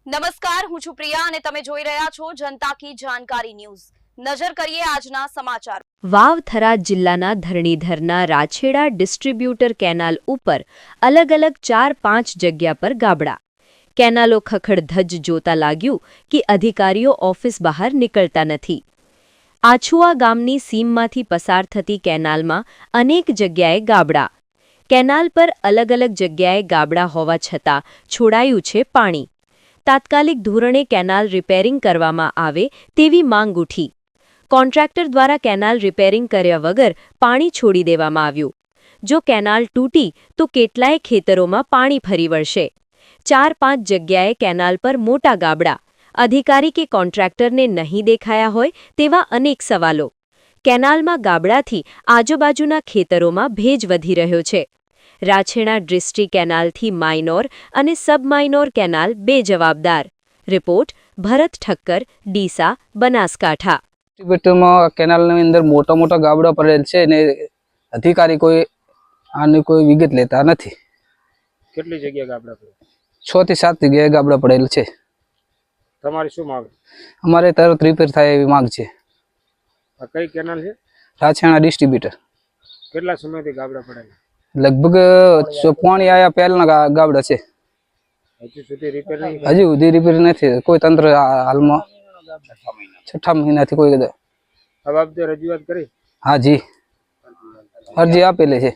નમસ્કાર, હું છું પ્રિયા અને તમે જોઈ રહ્યા છો જનતા કી જાણકારી ન્યૂઝ। નજર કરીએ આજના સમાચાર। વાવથરા જિલ્લાના ધરણીધરના રાછેડા ડિસ્ટ્રીબ્યુટર કેનાલ ઉપર અલગ અલગ 4-5 જગ્યા પર ગાબડા। કેનાલો ખખડધજ જોતા લાગ્યું કે અધિકારીઓ ઓફિસ બહાર નીકળતા નથી। આછુઆ ગામની સીમમાંથી પસાર થતી કેનાલમાં અનેક જગ્યાએ ગાબડા। કેનાલ પર અલગ અલગ જગ્યાએ ગાબડા હોવા છતાં છોડાયું છે પાણી। તાત્કાલિક ધોરણે કેનાલ રિપેરિંગ કરવામાં આવે તેવી માંગ ઉઠી। કોન્ટ્રાક્ટર દ્વારા કેનાલ રિપેરિંગ કર્યા વગર પાણી છોડી દેવામાં આવ્યું। જો કેનાલ તૂટી તો કેટલાય ખેતરોમાં પાણી ફરી વળશે। 4-5 જગ્યાએ કેનાલ પર મોટા ગાબડા। અધિકારી કે કોન્ટ્રાક્ટરને નહીં દેખાયા હોય તેવા અનેક સવાલો। કેનાલમાં ગાબડાથી આજુબાજુના ખેતરોમાં ભેજ વધી રહ્યો છે। રાછેડા ડિસ્ટ્રી કેનાલથી માઇનોર અને સબમાઇનોર કેનાલ બે જવાબદાર। રિપોર્ટ ભરત ઠક્કર, ડીસા, બનાસકાંઠા। ડિસ્ટ્રીબ્યુટરમાં કેનાલની અંદર મોટા મોટા ગાબડા પડેલ છે અને અધિકારી કોઈ આની કોઈ વિગત લેતા નથી। કેટલી જગ્યાએ ગાબડા પડે? 6 થી 7 જગ્યાએ ગાબડા પડેલ છે। તમારી શું માંગ? અમારે તરત રિપેર થાય એવી માંગ છે। આ કઈ કેનાલ છે? રાછેડા ડિસ્ટ્રીબ્યુટર। કેટલા સમયથી ગાબડા પડેલા? લગભગ પાણી આયા પહેલાના ગાબડા છે। હજુ સુધી રિપેર નહીં? હજુ સુધી રિપેર નથી। કોઈ તંત્ર હાલમાં 6 મહિનાથી કોઈ આ બાબતે રજૂઆત કરી? હા જી, અરજી આપેલી છે।